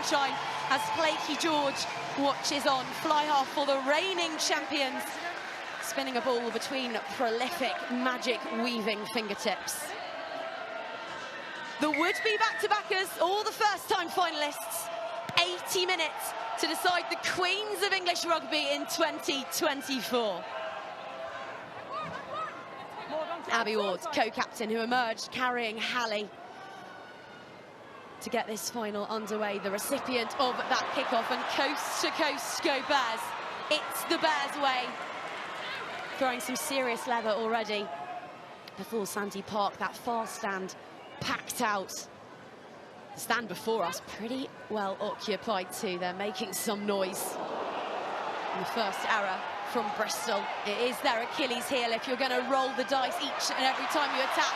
sunshine as Flaky George watches on. Fly half for the reigning champions, spinning a ball between prolific, magic weaving fingertips. The would-be back-to-backers, all the first-time finalists, 80 minutes to decide the Queens of English Rugby in 2024. Abby Ward, co-captain, who emerged carrying Hallie to get this final underway, the recipient of that kickoff, and coast to coast go Bears. It's the Bears way. Throwing some serious leather already before Sandy Park, that far stand packed out. The stand before us pretty well occupied too. They're making some noise. And the first error from Bristol. It is their Achilles heel. If you're going to roll the dice each and every time you attack,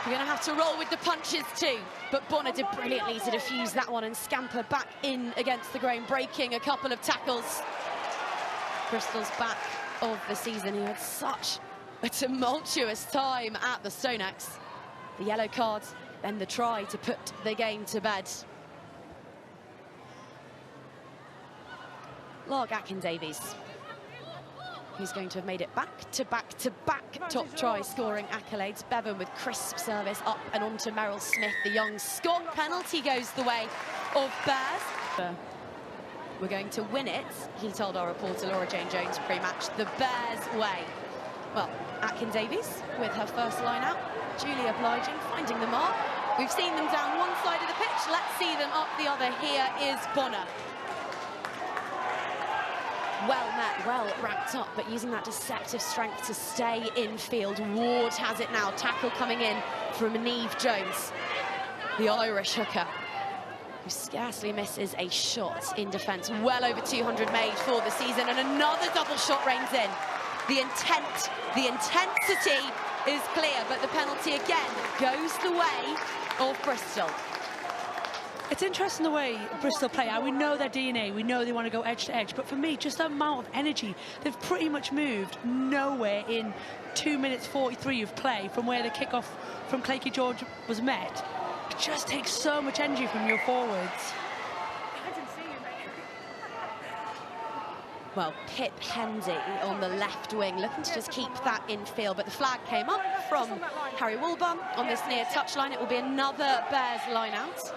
you're going to have to roll with the punches too. But Bonner did brilliantly to defuse that one and scamper back in against the grain, breaking a couple of tackles. Bristol's back of the season. He had such a tumultuous time at the Stonex. The yellow card, then the try to put the game to bed. Lark Akin-Davies, who's going to have made it back to back top try scoring accolades. Bevan with crisp service up and onto Merrill Smith, the young Scot. Penalty goes the way of Bears. We're going to win it, he told our reporter Laura Jane Jones pre-match, the Bears way. Well, Akin-Davies with her first line out, Julia obliging, finding the mark. We've seen them down one side of the pitch, let's see them up the other. Here is Bonner. Well met, well wrapped up, but using that deceptive strength to stay in field. Ward has it now, tackle coming in from Neve Jones, the Irish hooker, who scarcely misses a shot in defence. Well over 200 made for the season, and another double shot rains in. The intent, the intensity is clear, but the penalty again goes the way of Bristol. It's interesting the way Bristol play. We know their DNA, we know they want to go edge to edge, but for me, just the amount of energy, they've pretty much moved nowhere in 2 minutes 43 of play from where the kickoff from Flaky George was met. It just takes so much energy from your forwards. Well, Pip Hendy on the left wing, looking to just keep that in field, but the flag came up from Harry Woolbum on this near touchline. It will be another Bears line out.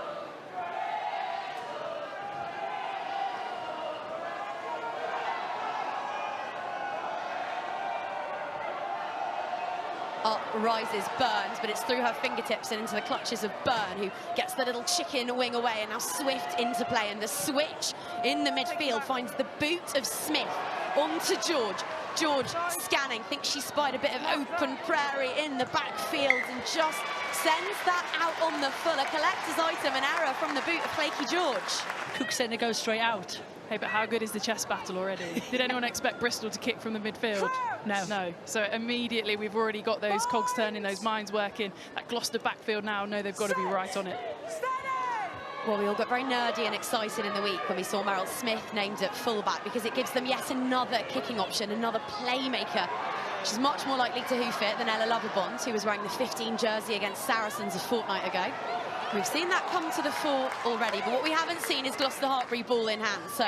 Up rises Burns, but it's through her fingertips and into the clutches of Byrne, who gets the little chicken wing away, and now Swift into play, and the switch in the midfield finds the boot of Smith onto George. George scanning, thinks she spied a bit of open prairie in the backfield and just sends that out on the full. A collector's item, an error from the boot of Flaky George. Cook said to go straight out. Hey, but how good is the chess battle already? Did anyone expect Bristol to kick from the midfield? No. No. So immediately we've already got those cogs turning, those minds working. That Gloucester backfield now know they've got to be right on it. Well, we all got very nerdy and excited in the week when we saw Merrill Smith named at fullback, because it gives them yet another kicking option, another playmaker. She's much more likely to hoof it than Ella Loverbond, who was wearing the 15 jersey against Saracens a fortnight ago. We've seen that come to the fore already, but what we haven't seen is Gloucester Hartpury ball in hand. So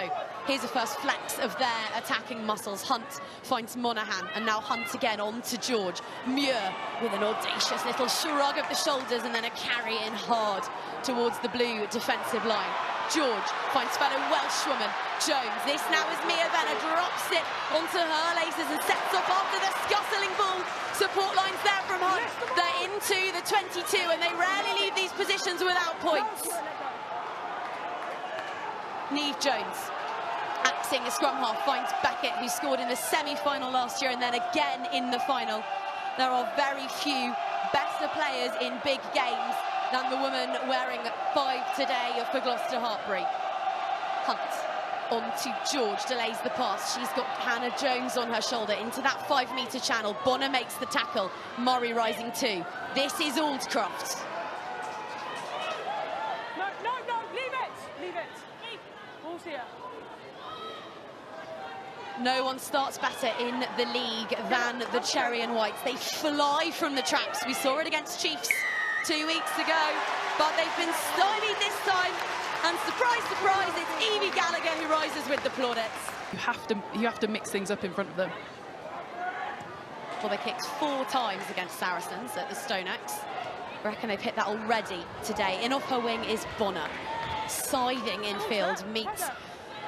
here's a first flex of their attacking muscles. Hunt finds Monaghan, and now Hunt again on to George. Muir with an audacious little shrug of the shoulders and then a carry in hard towards the blue defensive line. George finds fellow Welshwoman Jones. This now is Mia Venner, drops it onto her laces and sets off after the scuttling ball. Support lines there from Hunt. They're into the 22, and they rarely leave these positions without points. Neve Jones, axing the scrum half, finds Beckett, who scored in the semi-final last year and then again in the final. There are very few better players in big games than the woman wearing 5 today for Gloucester Hartpury. Hunt on to George, delays the pass. She's got Hannah Jones on her shoulder into that 5-metre channel. Bonner makes the tackle. Murray rising too. This is Aldcroft. No, leave it. Ball's here. No one starts better in the league than the Cherry and Whites. They fly from the traps. We saw it against Chiefs 2 weeks ago, but they've been stymied this time And surprise, surprise, it's Evie Gallagher who rises with the plaudits. You have to mix things up in front of them. Well, they kicked 4 times against Saracens at the Stoneaxe. I reckon they've hit that already today. In off her wing is Bonner. Siding infield meets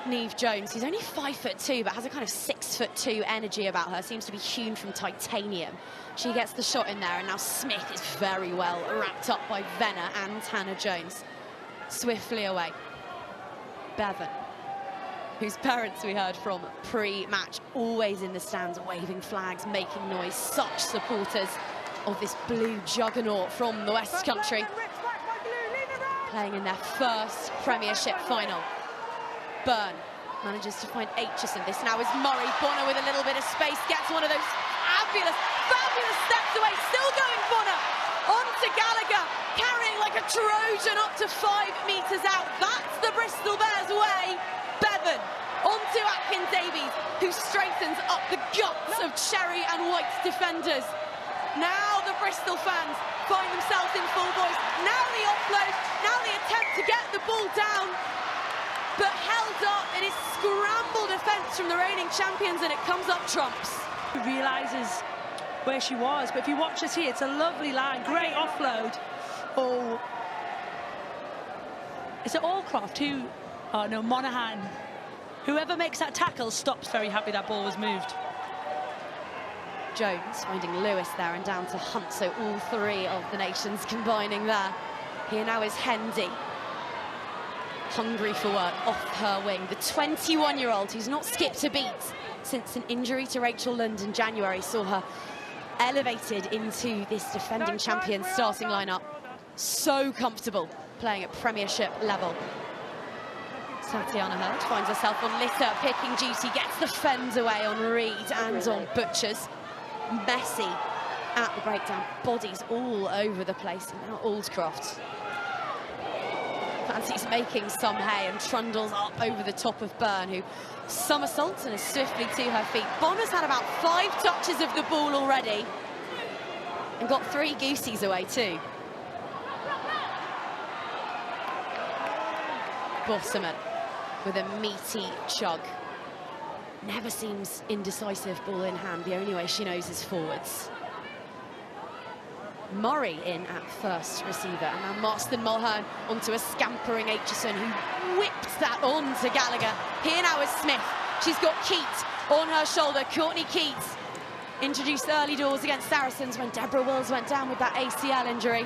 Neve Jones, who's only 5'2", but has a kind of 6'2" energy about her. Seems to be hewn from titanium. She gets the shot in there, and now Smith is very well wrapped up by Venner and Hannah Jones. Swiftly away. Bevan, whose parents we heard from pre-match, always in the stands, waving flags, making noise. Such supporters of this blue juggernaut from the West Country, playing in their first Premiership final. Byrne manages to find Aitchison. This now is Murray. Bonner with a little bit of space, gets one of those fabulous steps away. Still going Bonner. On to Gallagher, carrying like a Trojan up to 5 metres out. That's the Bristol Bears way. Bevan on to Atkins-Davies, who strengthens up the guts of Cherry and White's defenders. Now the Bristol fans find themselves in full voice. Now the offload, now the attempt to get the ball down, but held up. It is scramble defence from the reigning champions, and it comes up trumps. She realises where she was, but if you watch this here, it's a lovely line, great offload. Oh, is it Allcroft who, oh no, Monaghan. Whoever makes that tackle stops, very happy that ball was moved. Jones finding Lewis there and down to Hunt, so all 3 of the nations combining there. Here now is Hendy, hungry for work off her wing. The 21-year-old who's not skipped a beat since an injury to Rachel Lund in January saw her elevated into this defending champion starting lineup. So comfortable playing at Premiership level. Tatiana Hurd finds herself on litter, picking duty, gets the fend away on Reed and on Butchers. Messy at the breakdown, bodies all over the place. And now Aldcroft fancies making some hay and trundles up over the top of Byrne, who somersaults and is swiftly to her feet. Bonner's had about 5 touches of the ball already and got 3 goosies away too. Bosserman with a meaty chug. Never seems indecisive, ball in hand. The only way she knows is forwards. Murray in at first receiver, and now Marston Mulhern onto a scampering Aitchison, who whips that on to Gallagher. Here now is Smith. She's got Keats on her shoulder. Courtney Keats, introduced early doors against Saracens when Deborah Wills went down with that ACL injury.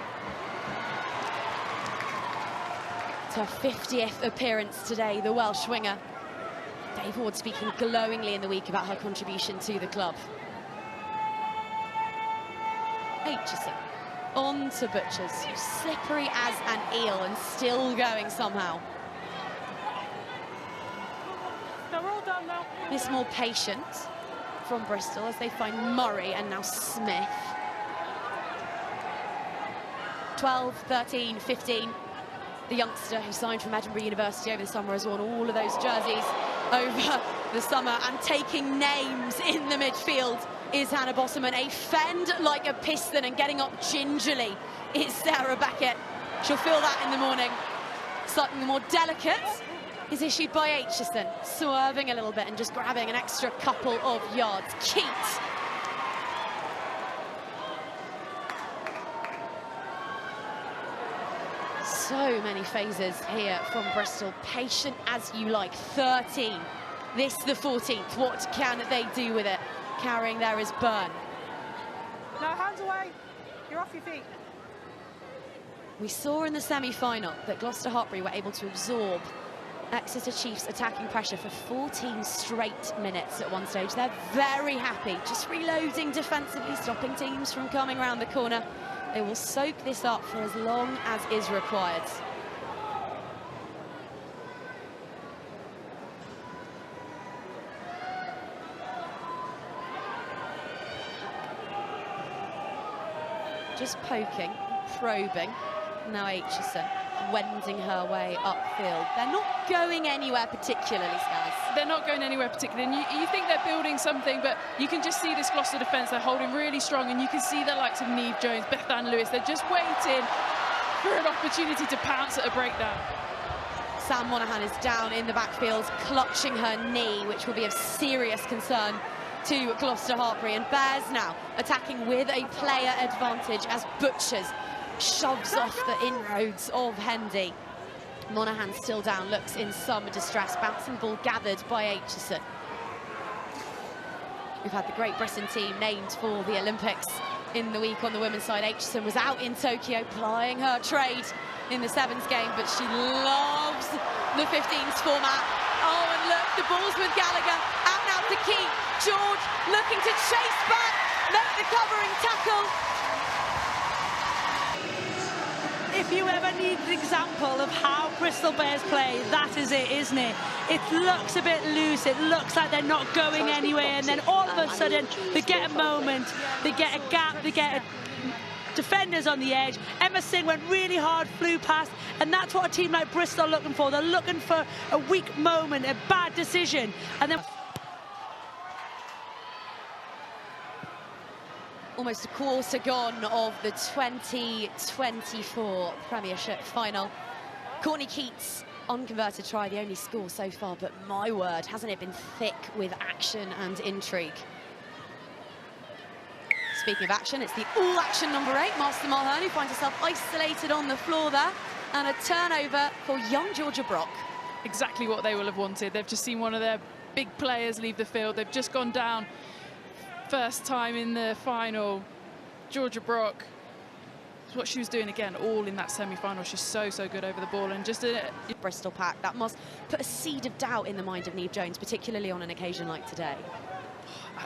It's her 50th appearance today, the Welsh winger. Dave Ward speaking glowingly in the week about her contribution to the club. Aitchison on to Butchers, who's slippery as an eel and still going somehow. No, we're all done now. This more patient from Bristol as they find Murray and now Smith. 12, 13, 15. The youngster who signed from Edinburgh University over the summer has worn all of those jerseys over the summer, and taking names in the midfield is Hannah Bosserman. A fend like a piston and getting up gingerly is Sarah Beckett. She'll feel that in the morning. Something more delicate is issued by Aitchison, swerving a little bit and just grabbing an extra couple of yards. Keats. So many phases here from Bristol. Patient as you like. 13. This the 14th. What can they do with it? Carrying there is Byrne. Now hands away. You're off your feet. We saw in the semi-final that Gloucester Hartpury were able to absorb Exeter Chiefs attacking pressure for 14 straight minutes at one stage. They're very happy, just reloading defensively, stopping teams from coming around the corner. They will soak this up for as long as is required. Just poking, probing. Now Aitchison wending her way upfield. They're not going anywhere particularly, Skaz. They're not going anywhere particularly, and you think they're building something, but you can just see this Gloucester defence. They're holding really strong, and you can see the likes of Neve Jones, Bethan Lewis. They're just waiting for an opportunity to pounce at a breakdown. Sam Monaghan is down in the backfield, clutching her knee, which will be of serious concern to Gloucester Hartpury. And Bears now attacking with a player advantage as Butchers shoves off the inroads of Hendy. Monaghan still down, looks in some distress. Bouncing ball gathered by Aitchison. We've had the Great Britain team named for the Olympics in the week on the women's side. Aitchison was out in Tokyo plying her trade in the sevens game, but she loves the 15s format. Oh, and look, the ball's with Gallagher. Out now to Keane. George looking to chase back, make the covering tackle. If you ever need an example of how Bristol Bears play, that is it, isn't it? It looks a bit loose, it looks like they're not going anywhere, and then all of a sudden they get a moment, they get a gap, they get defenders on the edge. Emma Singh went really hard, flew past, and that's what a team like Bristol are looking for. They're looking for a weak moment, a bad decision, and then almost a quarter gone of the 2024 Premiership final. Courtney Keats, unconverted try, the only score so far, but my word, hasn't it been thick with action and intrigue? Speaking of action, it's the all-action number 8, Master Mulhern, who finds herself isolated on the floor there, and a turnover for young Georgia Brock. Exactly what they will have wanted. They've just seen one of their big players leave the field. They've just gone down. First time in the final. Georgia Brock, what she was doing again, all in that semi-final. She's so good over the ball, and just a Bristol pack that must put a seed of doubt in the mind of Niamh Jones, particularly on an occasion like today.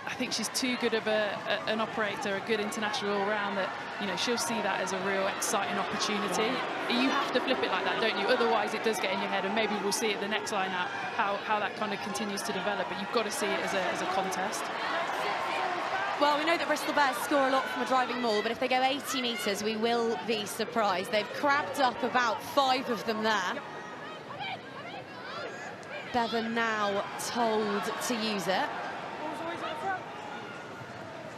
I think she's too good of an operator, a good international all-round, that, you know, she'll see that as a real exciting opportunity. You have to flip it like that, don't you? Otherwise it does get in your head, and maybe we'll see it the next line out, how that kind of continues to develop, but you've got to see it as a contest. Well, we know that Bristol Bears score a lot from a driving maul, but if they go 80 metres, we will be surprised. They've crabbed up about 5 of them there. Bevan now told to use it.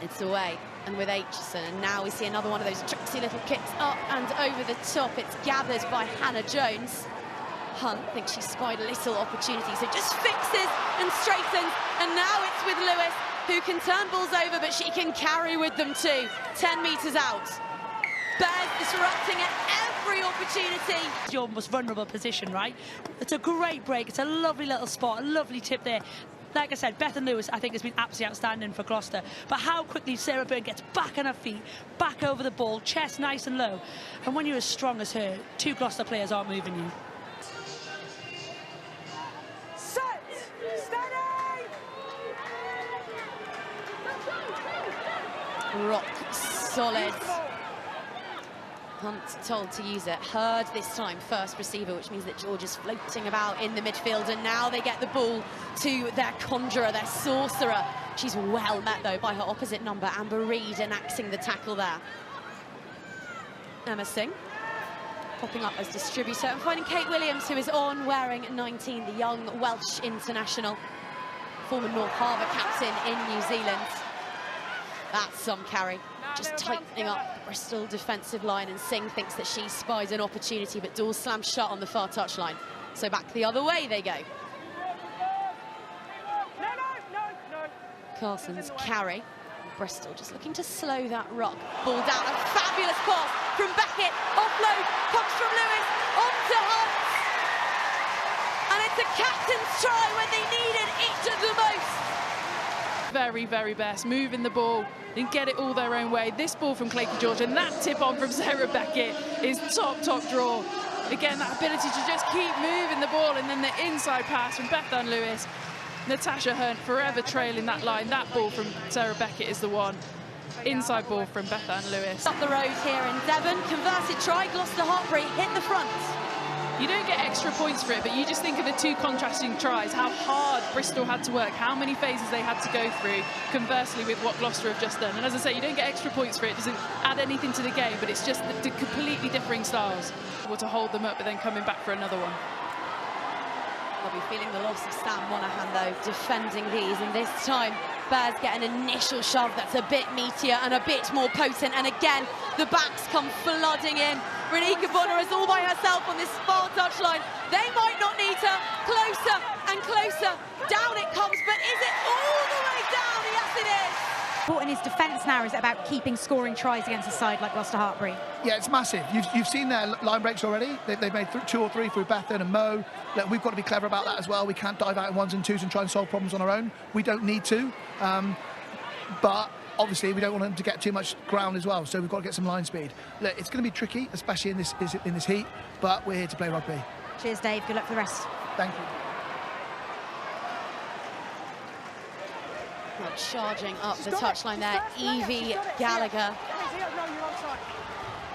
It's away, and with Aitchison, and now we see another one of those tricksy little kicks up and over the top. It's gathered by Hannah Jones. Hunt thinks she spied a little opportunity, so just fixes and straightens, and now it's with Lewis, who can turn balls over, but she can carry with them too. 10 metres out. Bears disrupting at every opportunity. Your most vulnerable position, right? It's a great break, it's a lovely little spot, a lovely tip there. Like I said, Bethan Lewis, I think, has been absolutely outstanding for Gloucester. But how quickly Sarah Byrne gets back on her feet, back over the ball, chest nice and low. And when you're as strong as her, 2 Gloucester players aren't moving you. Set! Steady! Rock solid. Hunt told to use it. Heard this time first receiver, which means that George is floating about in the midfield, and now they get the ball to their conjurer, their sorcerer. She's well met though by her opposite number, Amber Reid, enacting the tackle there. Emma Singh popping up as distributor, and finding Kate Williams, who is on wearing 19, the young Welsh international, former North Harbour captain in New Zealand. That's some carry. Just tightening up the Bristol defensive line, and Singh thinks that she spies an opportunity, but doors slam shut on the far touchline. So back the other way they go. Carson's carry. Bristol just looking to slow that rock. Ball down, a fabulous pass from Beckett. Offload comes from Lewis, on to Hunt. And it's a captain's try when they needed it the most. Very best, moving the ball and get it all their own way. This ball from Clayton George and that tip on from Sarah Beckett is top draw. Again, that ability to just keep moving the ball, and then the inside pass from Bethan Lewis. Natasha Hunt forever trailing that line. That ball from Sarah Beckett is the one. Inside ball from Bethan Lewis. Up the road here in Devon, converted try, Gloucester Hartpury hit the front. You don't get extra points for it, but you just think of the 2 contrasting tries, how hard Bristol had to work, how many phases they had to go through, conversely with what Gloucester have just done. And as I say, you don't get extra points for it. It doesn't add anything to the game, but it's just the completely differing styles. Able to hold them up, but then coming back for another one. I'll be feeling the loss of Sam Monaghan, though, defending these. And this time, Bears get an initial shove that's a bit meatier and a bit more potent. And again, the backs come flooding in. Renika Bonner is all by herself on this far touchline. They might not need tighter, closer and closer. Down it comes, but is it all the way down? Yes, it is. In his defence now, is it about keeping scoring tries against a side like Gloucester Hartpury? Yeah, it's massive. You've seen their line breaks already. They've made 2 or 3 through Bethan and Mo. Look, we've got to be clever about that as well. We can't dive out in 1s and 2s and try and solve problems on our own. We don't need to. But obviously, we don't want them to get too much ground as well, so we've got to get some line speed. Look, it's going to be tricky, especially in this heat, but we're here to play rugby. Cheers, Dave. Good luck for the rest. Thank you. Well, charging up the touchline there, Evie Gallagher.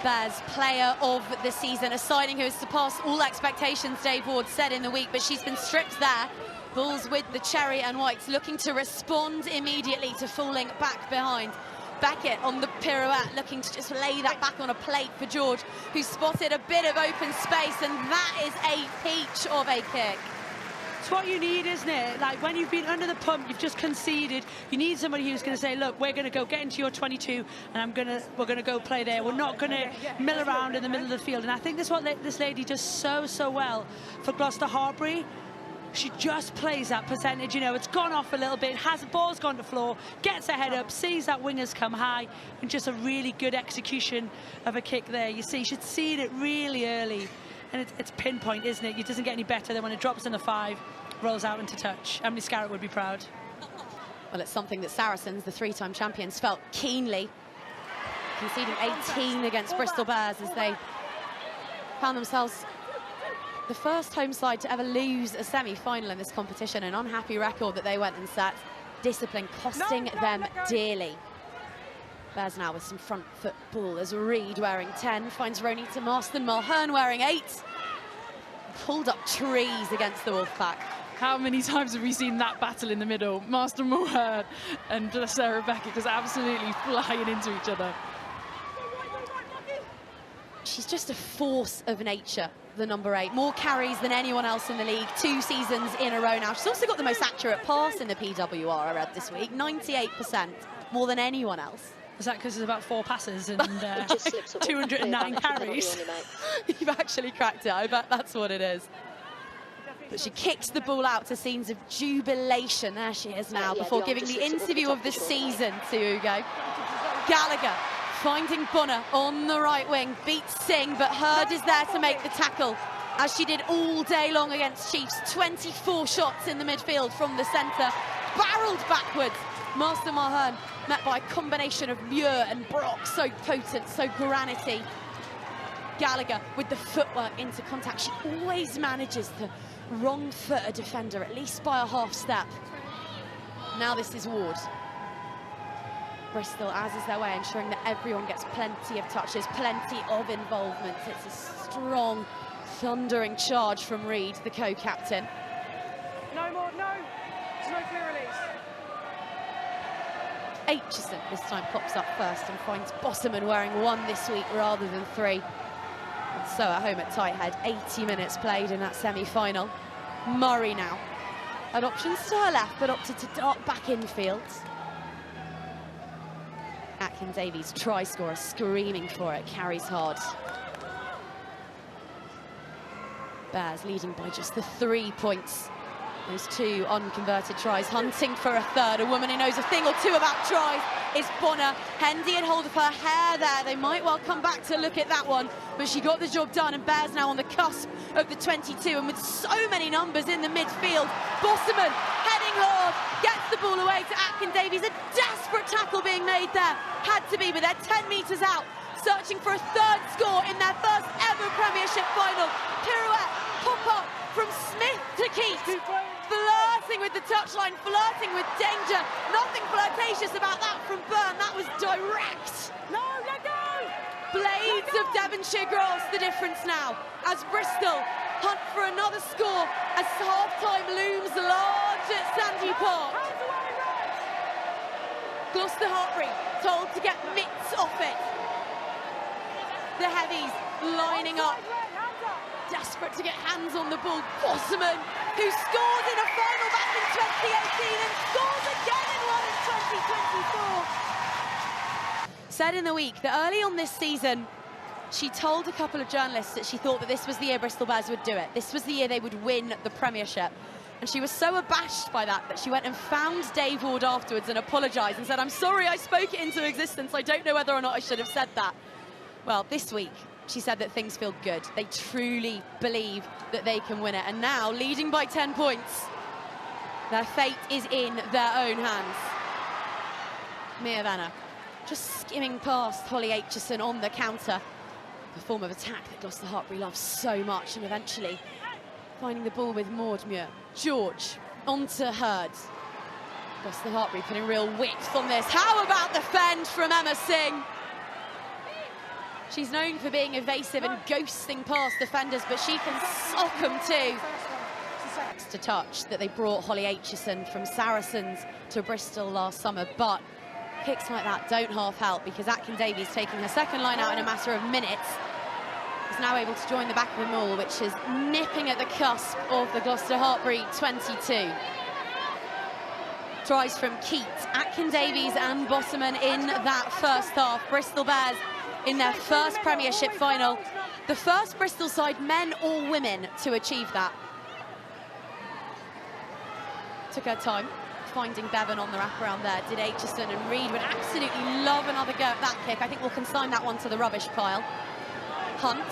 Bears player of the season, a signing who has surpassed all expectations, Dave Ward said in the week, but she's been stripped there. Bulls with the cherry and whites, looking to respond immediately to falling back behind. Beckett on the pirouette, looking to just lay that back on a plate for George, who spotted a bit of open space, and that is a peach of a kick. It's what you need, isn't it? Like, when you've been under the pump, you've just conceded. You need somebody who's going to say, look, we're going to go get into your 22, and we're going to go play there. We're not going to mill around in the middle of the field. And I think that's what this lady does so well for Gloucester Hartpury. She just plays that percentage, you know, it's gone off a little bit, the ball's gone to floor, gets her head up, sees that wingers come high, and just a really good execution of a kick there. You see, she'd seen it really early. And it's pinpoint, isn't it? It doesn't get any better than when it drops in a 5, rolls out into touch. Emily Scarrett would be proud. Well, it's something that Saracens, the 3-time champions, felt keenly, conceding 18 against Bristol Bears as they found themselves the first home side to ever lose a semi-final in this competition, an unhappy record that they went and set. Discipline costing them dearly. Bears now with some front foot ball as Reed wearing 10 finds Ronita Marston, Mulhern wearing 8. Pulled up trees against the Wolfpack. How many times have we seen that battle in the middle? Marston Mulhern and Sarah Beckett just absolutely flying into each other. She's just a force of nature, the number 8. More carries than anyone else in the league, 2 seasons in a row now. She's also got the most accurate pass in the PWR, I read this week, 98%, more than anyone else. Is that because there's about 4 passes and 209 carries? You've actually cracked it. I bet that's what it is. But she kicks the ball out to scenes of jubilation. There she is now, before giving the interview of the season to Ugo. Gallagher finding Bonner on the right wing, beats Singh, but Hurd is there to make the tackle, as she did all day long against Chiefs. 24 shots in the midfield from the centre, barreled backwards. Master Mulhern met by a combination of Muir and Brock, so potent, so granity. Gallagher with the footwork into contact. She always manages to wrong foot a defender, at least by a half step. Now this is Ward. Bristol, as is their way, ensuring that everyone gets plenty of touches, plenty of involvement. It's a strong, thundering charge from Reed, the co-captain. No more, no. There's no clear release. Aitchison this time pops up first and finds Bosserman wearing 1 this week rather than 3. And so at home at Tighthead, 80 minutes played in that semi-final. Murray now had options to her left, but opted to dart back infield. Atkin Davies, try scorer, screaming for it, carries hard. Bears leading by just the 3 points. Those 2 unconverted tries, hunting for a third. A woman who knows a thing or two about tries is Bonner. Hendy had hold of her hair there. They might well come back to look at that one, but she got the job done, and Bears now on the cusp of the 22, and with so many numbers in the midfield. Bosserman heading hard, gets the ball away to Atkin Davies. A desperate tackle being made there. Had to be, but they're 10 metres out, searching for a third score in their first ever Premiership final. Pirouette, pop-up from Smith to Keats. Flirting with the touchline, flirting with danger. Nothing flirtatious about that from Byrne. That was direct. No, let go! Blades of Devonshire grass, the difference now, as Bristol hunt for another score as half-time looms large at Sandy Park. Gloucester Hartpury told to get mitts off it. The heavies lining up, desperate to get hands on the ball. Bosserman, who scored in a final back in 2018 and scores again in one in 2024. Said in the week that early on this season, She told a couple of journalists that she thought that this was the year Bristol Bears would do it. This was the year they would win the Premiership. And she was so abashed by that she went and found Dave Ward afterwards and apologised and said, "I'm sorry I spoke it into existence. I don't know whether or not I should have said that." Well, this week, she said that things feel good. They truly believe that they can win it. And now, leading by 10 points, their fate is in their own hands. Mia Venner just skimming past Holly Aitchison on the counter. The form of attack that Gloucester Hartpury loves so much, and eventually finding the ball with Maud Muir. George onto Hurd. Gloucester Hartpury putting real width on this. How about the fend from Emma Singh? She's known for being evasive and ghosting past defenders, but she can sock them too. To touch that they brought Holly Aitchison from Saracens to Bristol last summer, but kicks like that don't half help, because Atkin Davies, taking her second line out in a matter of minutes, is now able to join the back of the maul, which is nipping at the cusp of the Gloucester Hartpury 22. Tries from Keat, Atkin Davies and Bottoman in that first half. Bristol Bears in their first Premiership final. The first Bristol side, men or women, to achieve that. Took her time finding Bevan on the wraparound there. Did Aitchison, and Reid would absolutely love another go at that kick. I think we'll consign that one to the rubbish pile. Hunt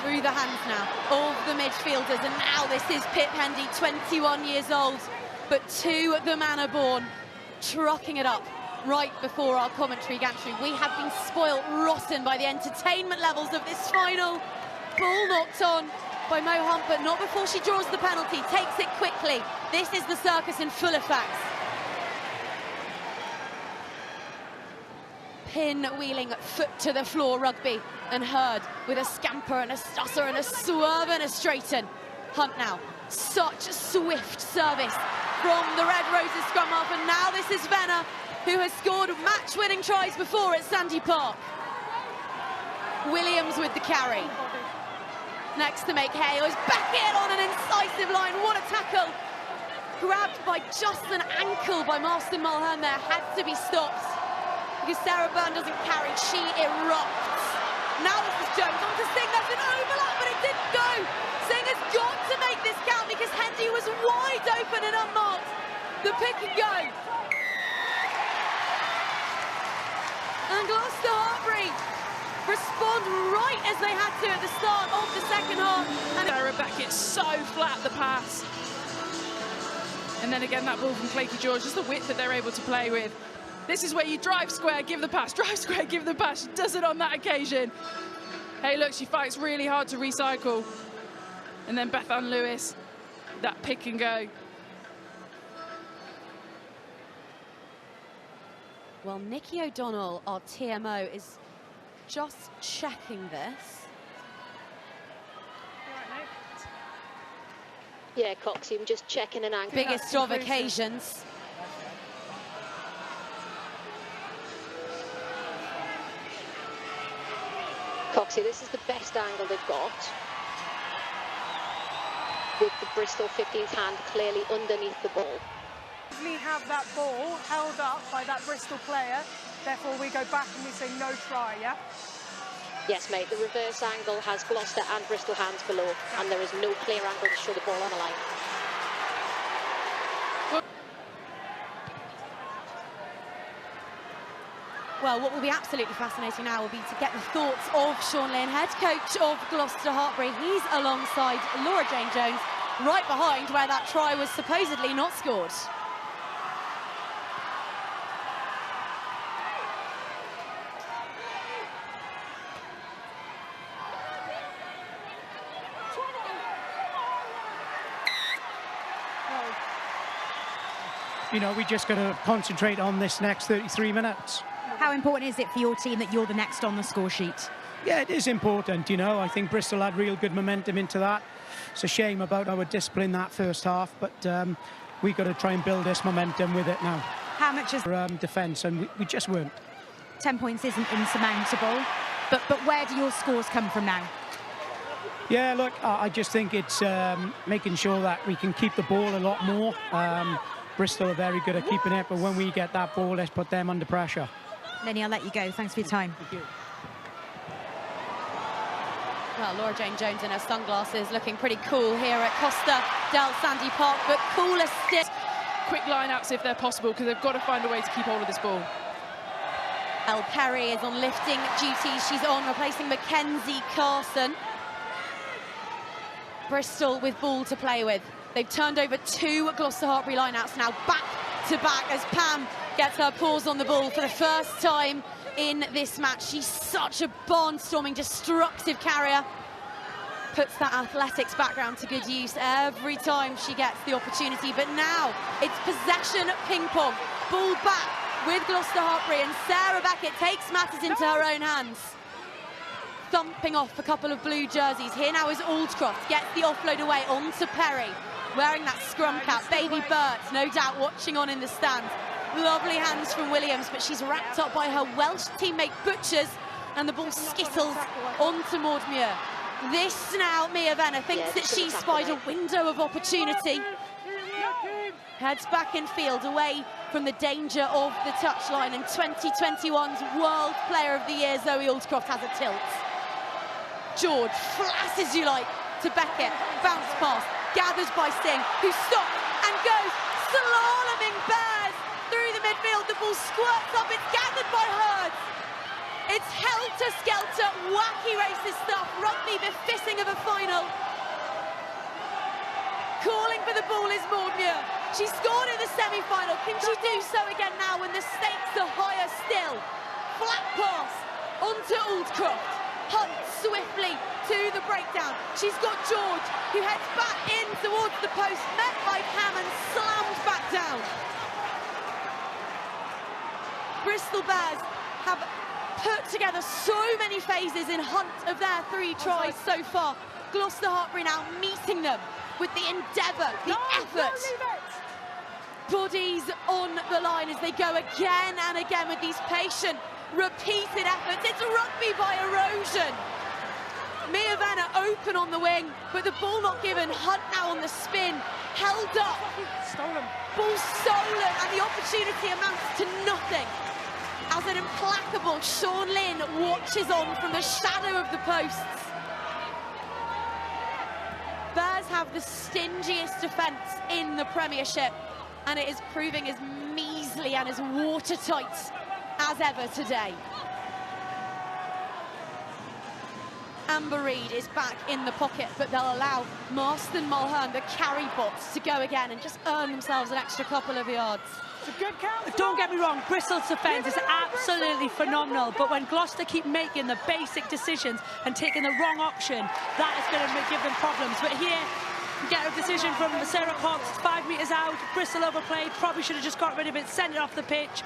through the hands now of the midfielders, and now this is Pip Hendy, 21 years old, but to the manor born, trucking it up right before our commentary gantry. We have been spoilt rotten by the entertainment levels of this final. Ball knocked on by Mo Hunt, but not before she draws the penalty, takes it quickly. This is the circus in full effect. Pin-wheeling foot to the floor rugby, and Hurd with a scamper and a stusser and a swerve and a straighten. Hunt now, such swift service from the Red Roses scrum half, and now this is Venner, who has scored match-winning tries before at Sandy Park. Williams with the carry. Next to make hay, is back in on an incisive line. What a tackle. Grabbed by just an ankle by Marston Mulhern there, had to be stopped. Because Sarah Byrne doesn't carry, she erupts. Now this is Jones on to Singh, there's an overlap, but it didn't go. Singh has got to make this count because Hendy was wide open and unmarked. The pick and go. And Gloucester Hartpury respond right as they had to at the start of the second half. And Sarah Beckett so flat the pass. And then again that ball from Claky George, just the width that they're able to play with. This is where you drive square, give the pass, drive square, give the pass. She does it on that occasion. Hey, look, she fights really hard to recycle. And then Beth Ann Lewis, that pick and go. Well, Nikki O'Donnell, our TMO, is just checking this. Yeah, Coxie, I'm just checking an angle. Biggest of occasions. Coxie, this is the best angle they've got. With the Bristol 15th hand clearly underneath the ball. We have that ball held up by that Bristol player, therefore we go back and we say no try, yeah? Yes, mate, the reverse angle has Gloucester and Bristol hands below, and there is no clear angle to show the ball on the line. Well, what will be absolutely fascinating now will be to get the thoughts of Sean Lynn, head coach of Gloucester Hartpury. He's alongside Laura Jane Jones, right behind where that try was supposedly not scored. You know, we just got to concentrate on this next 33 minutes. How important is it for your team that you're the next on the score sheet? Yeah, it is important, you know. I think Bristol had real good momentum into that. It's a shame about our discipline that first half, but we've got to try and build this momentum with it now. How much is defence, and we just weren't. 10 points isn't insurmountable, but where do your scores come from now? Yeah, look, I just think it's making sure that we can keep the ball a lot more. Bristol are very good at keeping it, but when we get that ball, let's put them under pressure. Lenny, I'll let you go. Thanks for your time. Thank you. Well, Laura Jane Jones in her sunglasses looking pretty cool here at Costa del Sandy Park, but cooler still. Quick line-outs if they're possible, because they've got to find a way to keep hold of this ball. Elle Perry is on lifting duties. She's on replacing Mackenzie Carson. Bristol with ball to play with. They've turned over 2 Gloucester Hartpury line-outs now, back to back, as Pam gets her paws on the ball for the first time in this match. She's such a barnstorming, destructive carrier. Puts that athletics background to good use every time she gets the opportunity. But now it's possession ping-pong. Ball back with Gloucester Hartpury, and Sarah Beckett takes matters into her own hands. Thumping off a couple of blue jerseys. Here now is Aldcroft, gets the offload away onto Perry, wearing that scrum cap. Baby Burt, no doubt, watching on in the stands. Lovely hands from Williams, but she's wrapped up by her Welsh teammate Butchers, and the ball skittles onto Maudmuir. This now, Mia Venner thinks that she's spied a window of opportunity. Heads back in field, away from the danger of the touchline, and 2021's World Player of the Year, Zoe Aldcroft, has a tilt. George flashes, you like, to Beckett, bounce pass, gathers by Singh, who stops and goes slaloming Bears through the midfield. The ball squirts up, it's gathered by Hurd. It's helter-skelter, wacky racist stuff, rugby befitting of a final. Calling for the ball is Maudmuir. She scored in the semi-final. Can she do so again now when the stakes are higher still? Flat pass onto Aldcroft. Hunt swiftly to the breakdown. She's got George, who heads back in towards the post, met by Pam and slammed back down. Bristol Bears have put together so many phases in Hunt of their 3 tries so far. Gloucester Hartpury now meeting them with the endeavour, the effort. Bodies on the line as they go again and again with these patient, repeated efforts. It's rugby by erosion. Mia Venner open on the wing, but the ball not given. Hunt now on the spin, held up. Stolen. Ball stolen, and the opportunity amounts to nothing. As an implacable Sean Lynn watches on from the shadow of the posts. Bears have the stingiest defence in the Premiership, and it is proving as measly and as watertight as ever today. Amber Reid is back in the pocket, but they'll allow Marston Mulhern, the carry bots, to go again and just earn themselves an extra couple of yards. It's a good count. Don't get me wrong, Bristol's defence is absolutely phenomenal, but when Gloucester keep making the basic decisions and taking the wrong option, that is going to give them problems. But here, you get a decision from Sarah Cox, 5 metres out, Bristol overplayed, probably should have just got rid of it, sent it off the pitch.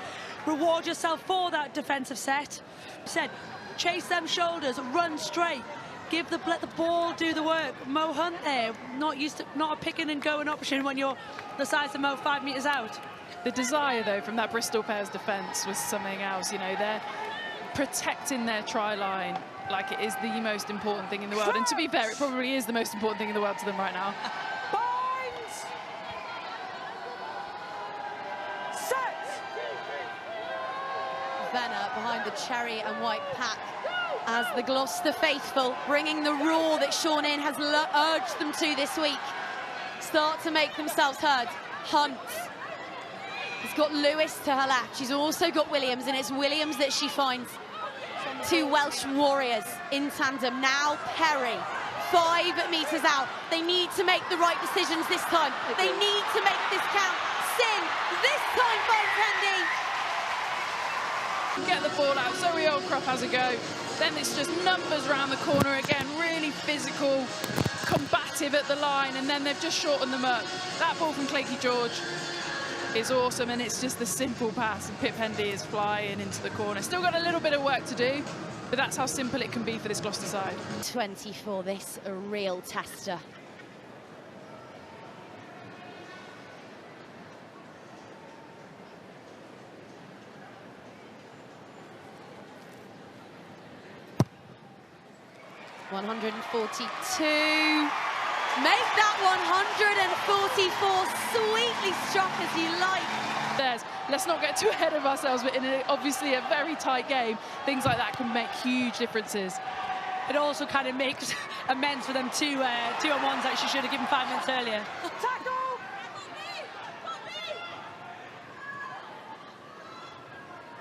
Reward yourself for that defensive set. Said, chase them shoulders, run straight, let the ball do the work. Mo Hunt there, not a picking and going option when you're the size of Mo 5 metres out. The desire, though, from that Bristol Bears defence was something else. You know, they're protecting their try line like it is the most important thing in the world. And to be fair, it probably is the most important thing in the world to them right now. Binds. Set. Venner behind the cherry and white pack as the Gloucester faithful, bringing the roar that Sean Lynn has urged them to this week, start to make themselves heard. Hunt has got Lewis to her left. She's also got Williams, and it's Williams that she finds. 2 Welsh warriors in tandem. Now Perry, 5 metres out. They need to make the right decisions this time. They need to make this count. Singh, this time by Pendy. Get the ball out. Zoe Aldcroft has a go. Then it's just numbers around the corner again. Really physical, combative at the line, and then they've just shortened them up. That ball from Claky George is awesome, and it's just the simple pass, and Pip Hendy is flying into the corner. Still got a little bit of work to do, but that's how simple it can be for this Gloucester side. 24, this a real tester. ...142. Make that 144, sweetly struck as you like. Let's not get too ahead of ourselves, but in obviously a very tight game, things like that can make huge differences. it also kind of makes amends for them two on ones that she should have given 5 minutes earlier. Tackle!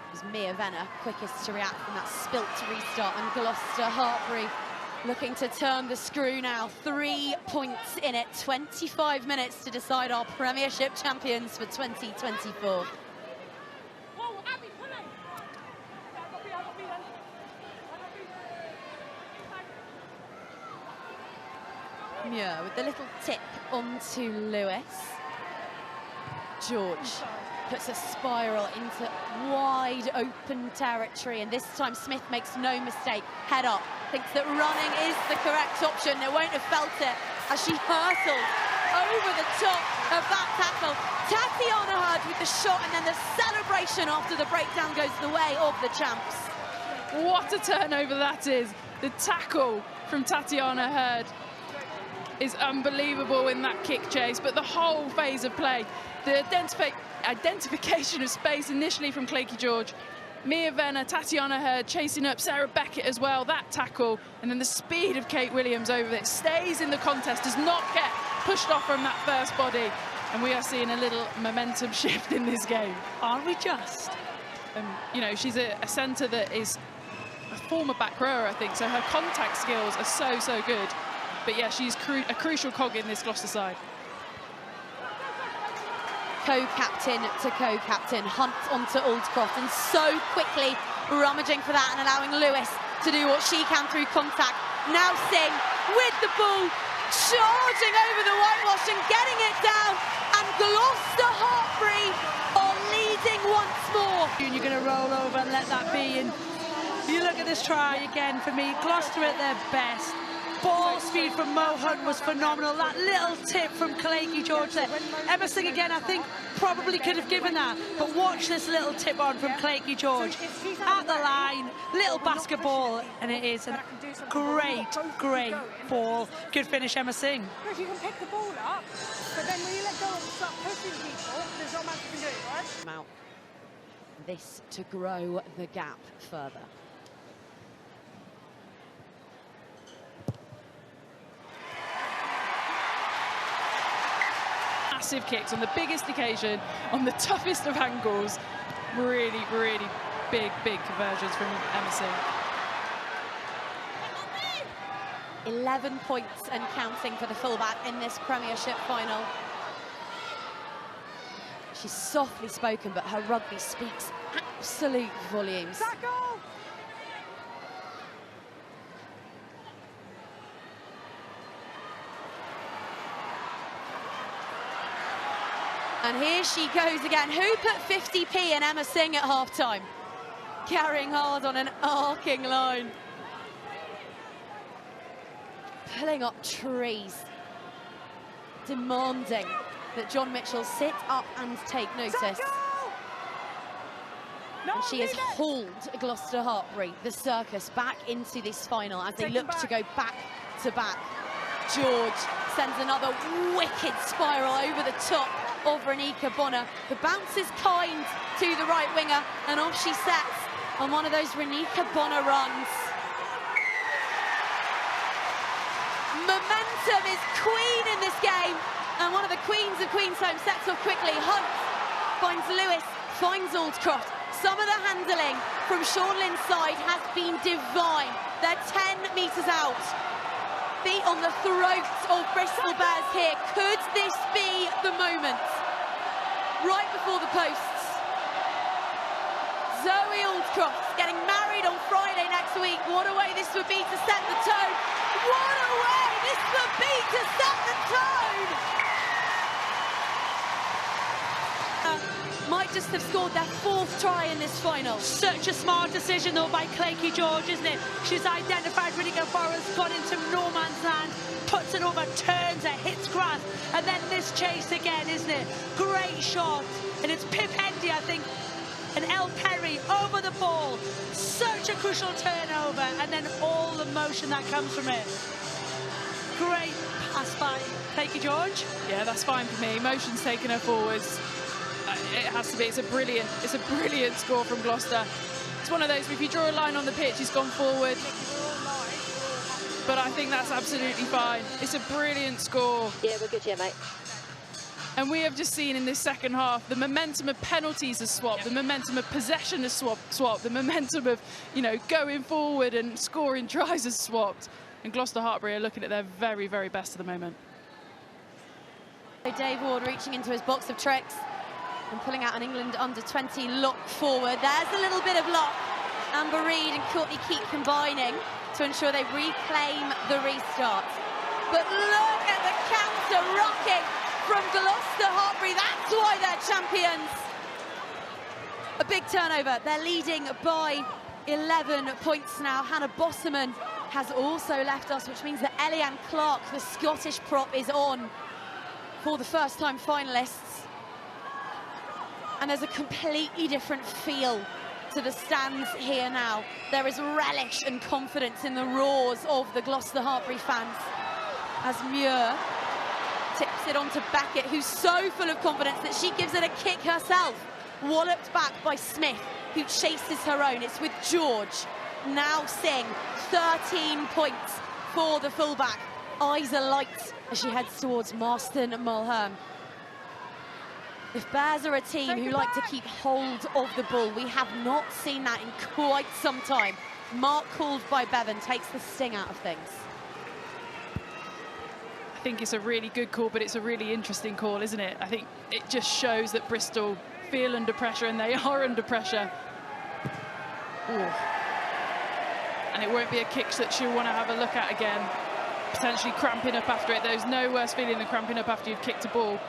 It was Mia Venner quickest to react from that spilt restart, and Gloucester Hartpury looking to turn the screw now. 3 points in it, 25 minutes to decide our Premiership champions for 2024. Yeah, with the little tip onto Lewis. George puts a spiral into wide open territory, and this time Smith makes no mistake. Head up, thinks that running is the correct option. They won't have felt it as she hurtled over the top of that tackle. Tatiana Hurd with the shot, and then the celebration after the breakdown goes the way of the champs. What a turnover that is. The tackle from Tatiana Hurd is unbelievable in that kick chase, but the whole phase of play, the identification of space initially from Claky George, Mia Venner, Tatiana Hurd chasing up Sarah Beckett as well, that tackle, and then the speed of Kate Williams over it, stays in the contest, does not get pushed off from that first body, and we are seeing a little momentum shift in this game. Aren't we just? You know, she's a centre that is a former back rower, I think, so her contact skills are so good. But yeah, she's a crucial cog in this Gloucester side. Co-captain to co-captain, Hunt onto Aldcroft, and so quickly rummaging for that and allowing Lewis to do what she can through contact. Now Singh with the ball, charging over the whitewash and getting it down, and Gloucester Hartpury are leading once more. And you're going to roll over and let that be, and you look at this try again for me, Gloucester at their best. Ball speed from Mo Hunt was phenomenal. That little tip from Claky George there. Emma Singh again, I think, probably could have given that. But watch this little tip on from Claky George. At the line, little basketball, and it is a great ball. Good finish, Emma Singh. Because you can pick the ball up, but then when you let go and start pushing people, there's not much you can do, right? Out this to grow the gap further. Massive kicks on the biggest occasion, on the toughest of angles. Really big conversions from Emma Singh. 11 points and counting for the fullback in this Premiership final. She's softly spoken, but her rugby speaks absolute volumes. And here she goes again. Who put 50p in Emma Singh at half-time? Carrying hard on an arcing line. Pulling up trees. Demanding that John Mitchell sit up and take notice. And she has hauled Gloucester Hartpury, the circus, back into this final as they look to go back to back. George sends another wicked spiral over the top of Renika Bonner. The bounce is kind to the right winger, and off she sets on one of those Renika Bonner runs. Momentum is queen in this game, and one of the queens of Queensholme sets off quickly. Hunt finds Lewis, finds Aldcroft. Some of the handling from Sean Lynn's side has been divine. They're 10 metres out. Feet on the throats of Bristol Bears here. Could this be the moment? Right before the posts. Zoe Aldcroft getting married on Friday next week. What a way this would be to set the tone. What a way this would be to set the tone. Might just have scored their 4th try in this final. Such a smart decision though by Claky George, isn't it? She's identified Renika Forrest, gone into no man's land, puts it over, turns it, hits grass, and then this chase again, isn't it? Great shot, and it's Pip Hendy, I think, and Elle Perry over the ball. Such a crucial turnover, and then all the motion that comes from it. Great pass by Claky George. Yeah, that's fine for me. Motion's taking her forwards. It has to be. It's a brilliant score from Gloucester. It's one of those, if you draw a line on the pitch, he's gone forward. but I think that's absolutely fine. It's a brilliant score. Yeah, we're good here, mate. And we have just seen in this second half, the momentum of penalties has swapped, the momentum of possession has swapped, the momentum of, you know, going forward and scoring tries has swapped. And Gloucester Hartpury are looking at their very, very best at the moment. Dave Ward reaching into his box of tricks and pulling out an England under-20 look forward. There's a little bit of luck. Amber Reid and Courtney keep combining to ensure they reclaim the restart. But look at the counter rocking from Gloucester Hartpury. That's why they're champions. A big turnover. They're leading by 11 points now. Hannah Bosserman has also left us, which means that Eliane Clark, the Scottish prop, is on for the first-time finalists. And there's a completely different feel to the stands here now. There is relish and confidence in the roars of the Gloucester Hartpury fans as Muir tips it on to Beckett, who's so full of confidence that she gives it a kick herself. Walloped back by Smith, who chases her own. It's with George. Now Singh, 13 points for the fullback. Eyes alight as she heads towards Marston Mulhern. If Bears are a team who like to keep hold of the ball, we have not seen that in quite some time. Mark called by Bevan takes the sting out of things. I think it's a really good call, but it's a really interesting call, isn't it? I think it just shows that Bristol feel under pressure, and they are under pressure. Ooh. And it won't be a kick that she'll want to have a look at again. Potentially cramping up after it. There's no worse feeling than cramping up after you've kicked a ball.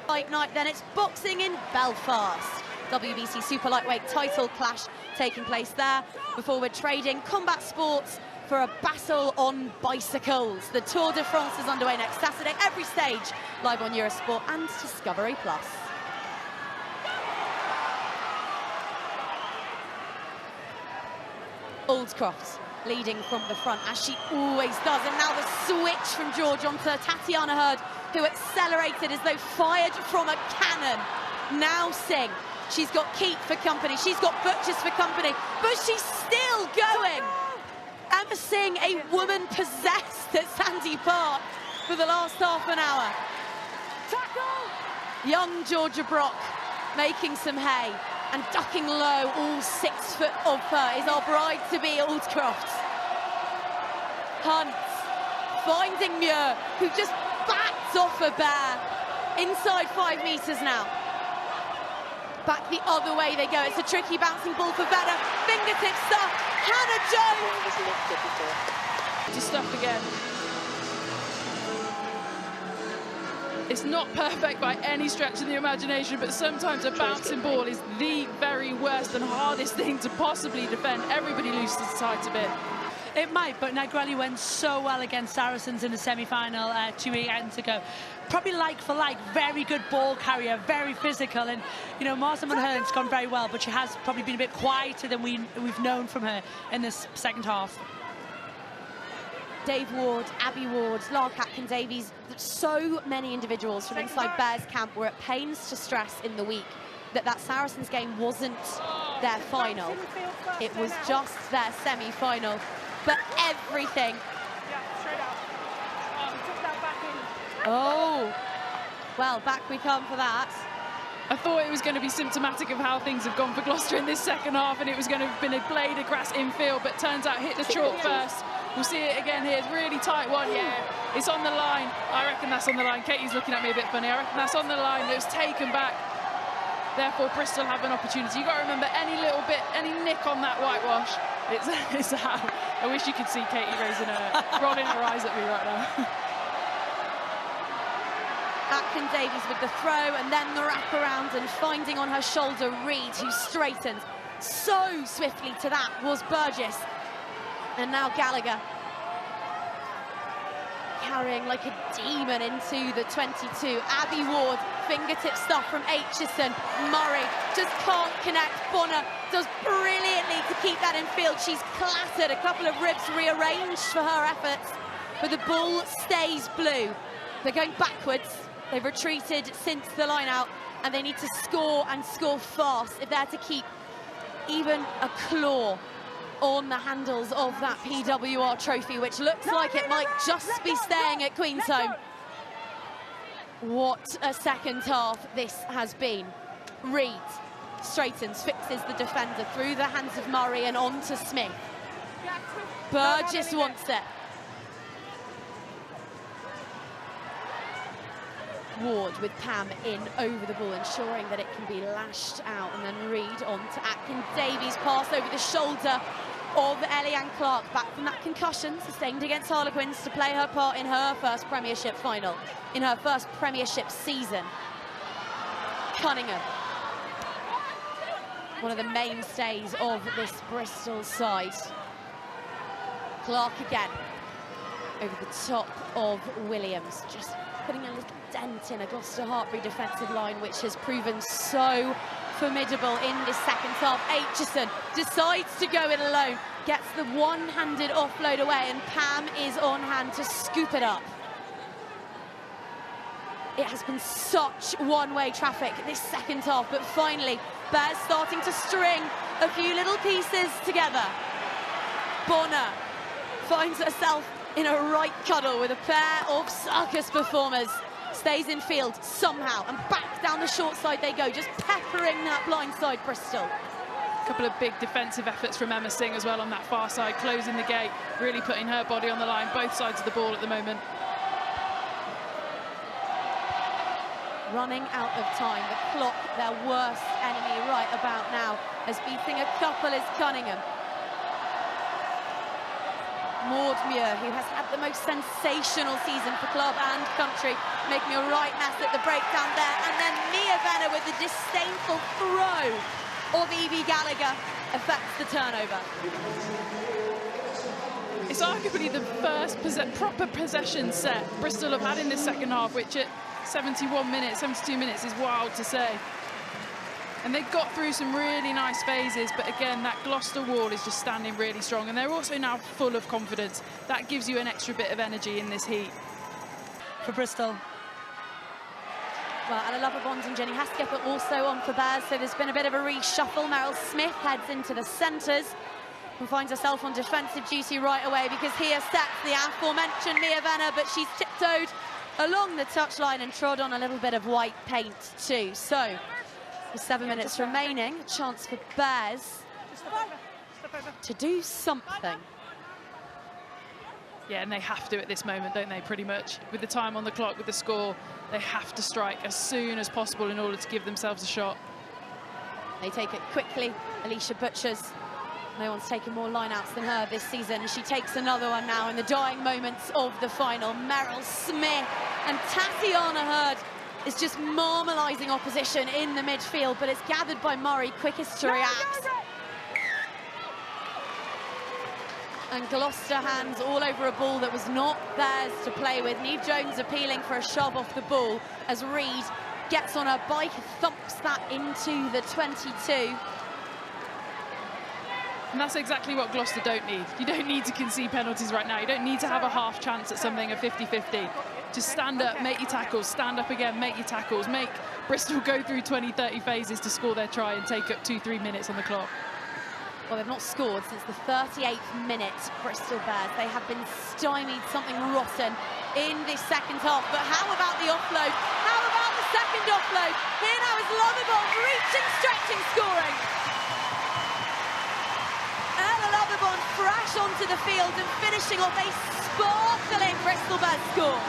Fight night, then it's boxing in Belfast. WBC Super Lightweight title clash taking place there before we're trading combat sports for a battle on bicycles. The Tour de France is underway next Saturday. Every stage live on Eurosport and Discovery Plus. Aldcroft leading from the front, as she always does. And now the switch from George onto Tatiana Hurd, who accelerated as though fired from a cannon. Now Singh. She's got Keat for company. She's got Butchers for company. But she's still going. Emma Singh, a woman possessed at Sandy Park for the last half an hour. Tackle! Young Georgia Brock making some hay. And ducking low, all 6 foot of her, is our bride-to-be Aldcroft. Hunt finding Muir, who just bats off a bear. Inside 5 metres now. Back the other way they go. It's a tricky bouncing ball for Vedder. Fingertip stuff. Hannah Jones. To stuff again. It's not perfect by any stretch of the imagination, but sometimes a bouncing ball is the very worst and hardest thing to possibly defend. Everybody loses sight of it. It might, but Negrelli went so well against Saracens in the semi-final 2 weekends ago. Probably like for like, very good ball carrier, very physical, and you know, Marston Mulhern's gone very well, but she has probably been a bit quieter than we've known from her in this second half. Dave Ward, Abby Ward, Lark Atkin-Davies, so many individuals from inside Bears camp were at pains to stress in the week that Saracens game wasn't their final. It was just their semi-final. But everything. Oh, well, back we come for that. I thought it was going to be symptomatic of how things have gone for Gloucester in this second half, and it was going to have been a blade of grass infield, but turns out hit the chalk first. We'll see it again here. It's really tight one. Yeah, it's on the line. I reckon that's on the line. Katie's looking at me a bit funny. I reckon that's on the line. It was taken back. Therefore, Bristol have an opportunity. You've got to remember, any little bit, any nick on that whitewash, it's out. I wish you could see Katie rolling her eyes at me right now. Atkin-Davies with the throw and then the wraparound, and finding on her shoulder Reid, who straightened so swiftly to that was Burgess. And now Gallagher carrying like a demon into the 22. Abby Ward, fingertip stuff from Aitchison. Murray just can't connect. Bonner does brilliantly to keep that in field. She's clattered, a couple of ribs rearranged for her efforts, but the ball stays blue. They're going backwards. They've retreated since the line out, and they need to score and score fast if they're to keep even a claw on the handles of that PWR trophy, which looks like it might just be staying at Queensholme. What a second half this has been. Reed straightens, fixes the defender through the hands of Murray and on to Smith. Burgess wants it. Ward with Pam in over the ball, ensuring that it can be lashed out, and then Reed on to Atkin Davies, pass over the shoulder of Eliane Clark, back from that concussion sustained against Harlequins to play her part in her first Premiership final, in her first Premiership season. Cunningham, one of the mainstays of this Bristol side. Clark again, over the top of Williams, just putting a little dent in a Gloucester Hartpury defensive line, which has proven so formidable in this second half. Aitchison decides to go it alone, gets the one-handed offload away, and Pam is on hand to scoop it up. It has been such one-way traffic this second half, but finally, Bears starting to string a few little pieces together. Bonner finds herself in a right cuddle with a pair of circus performers. Stays in field somehow, and back down the short side they go, just peppering that blind side Bristol. A couple of big defensive efforts from Emma Singh as well on that far side, closing the gate, really putting her body on the line, both sides of the ball at the moment. Running out of time, the clock, their worst enemy right about now, as beating a couple is Cunningham. Maud Muir, who has had the most sensational season for club and country, making a right mess at the breakdown there. And then Mia Venner with the disdainful throw of Evie Gallagher affects the turnover. It's arguably the first proper possession set Bristol have had in this second half, which at 71 minutes, 72 minutes is wild to say. And they got through some really nice phases, but again, that Gloucester wall is just standing really strong, and they're also now full of confidence. That gives you an extra bit of energy in this heat. For Bristol. Well, Ella Loverbond and Jenny Haskell are also on for Bears, so there's been a bit of a reshuffle. Meryl Smith heads into the centres and finds herself on defensive duty right away, because here sets the aforementioned Mia Venner, but she's tiptoed along the touchline and trod on a little bit of white paint too. So, with 7 minutes remaining, a chance for Bears to do something. Yeah, and they have to at this moment, don't they, pretty much? With the time on the clock, with the score, they have to strike as soon as possible in order to give themselves a shot. They take it quickly. Alicia Butchers, no one's taken more line-outs than her this season. She takes another one now in the dying moments of the final. Meryl Smith and Tatiana Hurd is just marmalising opposition in the midfield, but it's gathered by Murray, quickest to react. And Gloucester hands all over a ball that was not theirs to play with. Neve Jones appealing for a shove off the ball as Reed gets on her bike, thumps that into the 22. And that's exactly what Gloucester don't need. You don't need to concede penalties right now. You don't need to have a half chance at something, a 50-50. Just stand up, make your tackles, stand up again, make your tackles, make Bristol go through 20, 30 phases to score their try and take up 2-3 minutes on the clock. Well, they've not scored since the 38th minute, Bristol Bears. They have been stymied something rotten in this second half. But how about the offload? How about the second offload? Here now is Loverbond reaching, stretching, scoring. Ella Loverbond fresh onto the field and finishing off a sparkling Bristol Bears score.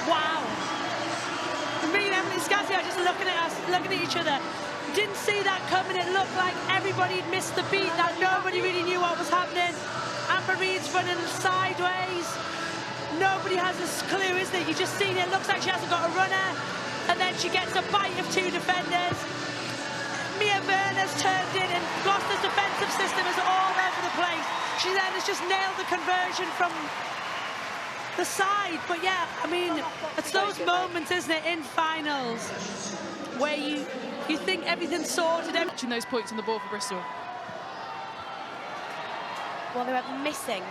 Wow. Me and Emily Scassi are just looking at us, looking at each other. Didn't see that coming. It looked like everybody had missed the beat, that nobody really knew what was happening. Amber Reed's running sideways. Nobody has a clue, is there? You just seen it. Looks like she hasn't got a runner. And then she gets a bite of two defenders. Mia Verner's turned in, and Gloucester's defensive system is all over the place. She then has just nailed the conversion from the side. But yeah, I mean, it's those moments, isn't it, in finals where you think everything's sorted. Watching those points on the ball for Bristol. Well, they were missing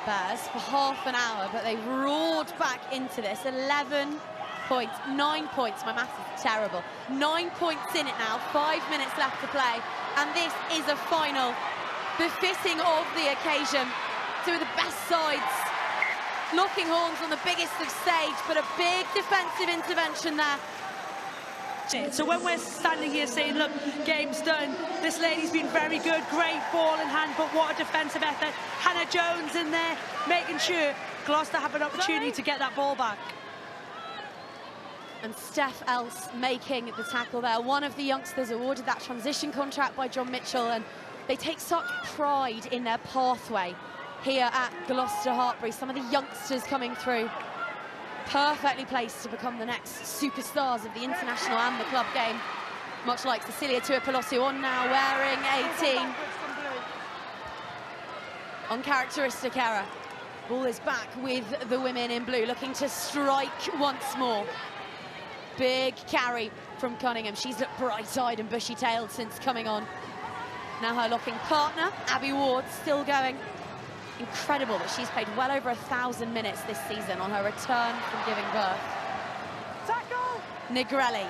Bears for half an hour, but they roared back into this. 11 points, 9 points. My maths is terrible. 9 points in it now, 5 minutes left to play. And this is a final befitting of the occasion. Two of the best sides locking horns on the biggest of stage, but a big defensive intervention there. So when we're standing here saying, look, game's done, this lady's been very good, great ball in hand, but what a defensive effort. Hannah Jones in there, making sure Gloucester have an opportunity to get that ball back. And Steph Else making the tackle there. One of the youngsters awarded that transition contract by John Mitchell, and they take such pride in their pathway here at Gloucester Hartpury. Some of the youngsters coming through, perfectly placed to become the next superstars of the international and the club game, much like Cecilia Tuipulotu, on now wearing 18. Uncharacteristic error. Ball is back with the women in blue, looking to strike once more. Big carry from Cunningham. She's looked bright-eyed and bushy-tailed since coming on. Now her locking partner, Abby Ward, still going. Incredible that she's played well over 1,000 minutes this season on her return from giving birth. Tackle! Negrelli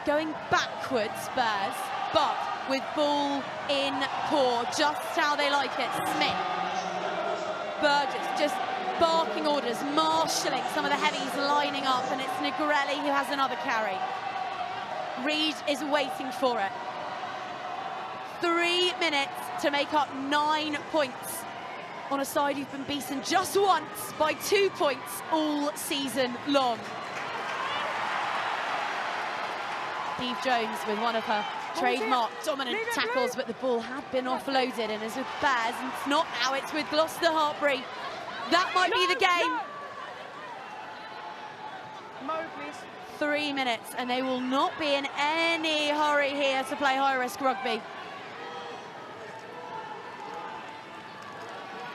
going backwards, Bears, but with ball in core, just how they like it. Smith, Burgess just barking orders, marshalling some of the heavies lining up, and it's Negrelli who has another carry. Reed is waiting for it. 3 minutes to make up 9 points on a side who've been beaten just once by 2 points all season long. Steve Jones with one of her trademark dominant tackles, but the ball had been offloaded, and as with Bears, and it's not now, it's with Gloucester Hartpury. That might be the game. Mo, please. 3 minutes, and they will not be in any hurry here to play high-risk rugby.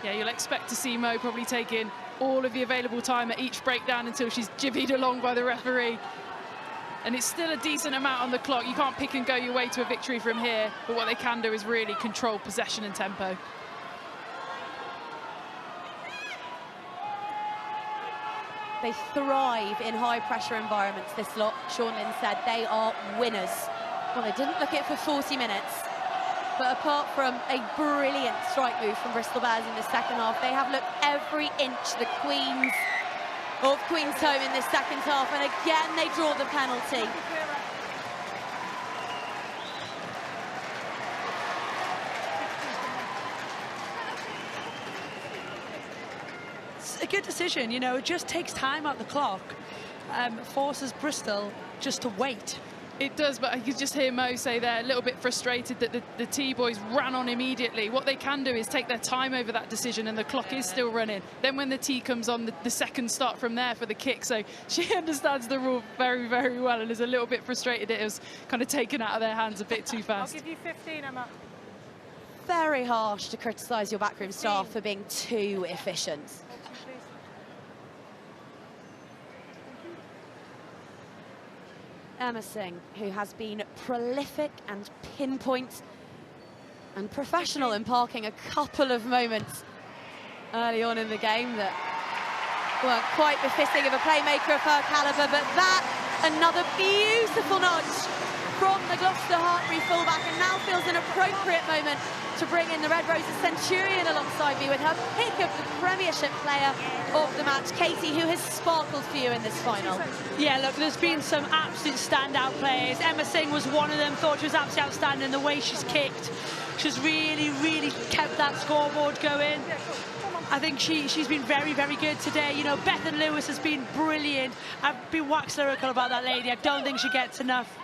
Yeah, you'll expect to see Mo probably taking all of the available time at each breakdown until she's jivvied along by the referee. And it's still a decent amount on the clock. You can't pick and go your way to a victory from here, but what they can do is really control possession and tempo. They thrive in high-pressure environments, this lot. Sean Lynn said they are winners. Well, they didn't look it for 40 minutes. But apart from a brilliant strike move from Bristol Bears in the second half, they have looked every inch the queens of Queenstown in this second half, and again they draw the penalty. It's a good decision, you know, it just takes time out the clock, forces Bristol just to wait. It does, but I could just hear Mo say they're a little bit frustrated that the T-boys ran on immediately. What they can do is take their time over that decision, and the clock is still running. Then when the T comes on, the second start from there for the kick. So she understands the rule very, very well, and is a little bit frustrated it was kind of taken out of their hands a bit too fast. I'll give you 15, Emma. Very harsh to criticise your backroom staff for being too efficient. Emma Singh, who has been prolific and pinpoint and professional in parking a couple of moments early on in the game that weren't quite befitting of a playmaker of her calibre, but that, another beautiful nudge from the Gloucester Hartpury fullback, and now feels an appropriate moment to bring in the Red Roses Centurion alongside me with her pick of the Premiership player of the match, Katie, who has sparkled for you in this final. Yeah, look, there's been some absolute standout players. Emma Singh was one of them, thought she was absolutely outstanding. The way she's kicked, she's really, really kept that scoreboard going. I think she's been very, very good today. You know, Bethan Lewis has been brilliant. I've been wax lyrical about that lady. I don't think she gets enough.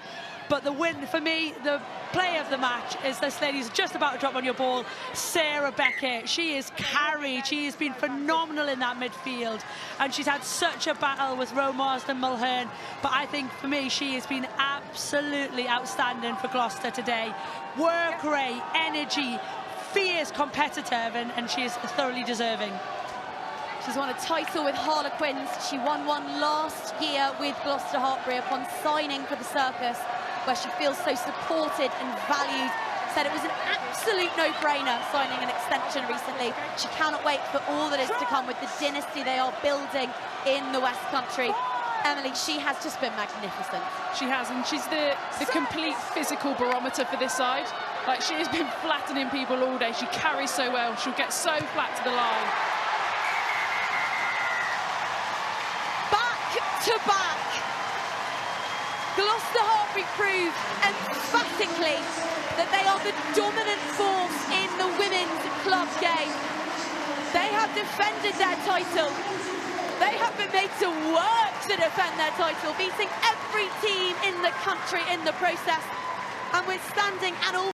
But the win, for me, the player of the match is this lady who's just about to drop on your ball, Sarah Beckett. She is carried. She has been phenomenal in that midfield. And she's had such a battle with Ro Marsden Mulhern. But I think, for me, she has been absolutely outstanding for Gloucester today. Work rate, energy, fierce competitive, and she is thoroughly deserving. She's won a title with Harlequins. She won one last year with Gloucester Hartpury upon signing for the Circus, where she feels so supported and valued. Said it was an absolute no-brainer signing an extension recently. She cannot wait for all that is to come with the dynasty they are building in the West Country. Emily, she has just been magnificent. She has, and she's the complete physical barometer for this side. Like, she has been flattening people all day. She carries so well. She'll get so flat to the line. Back to back. Gloucester Hartpury prove emphatically that they are the dominant force in the women's club game. They have defended their title. They have been made to work to defend their title, beating every team in the country in the process and withstanding an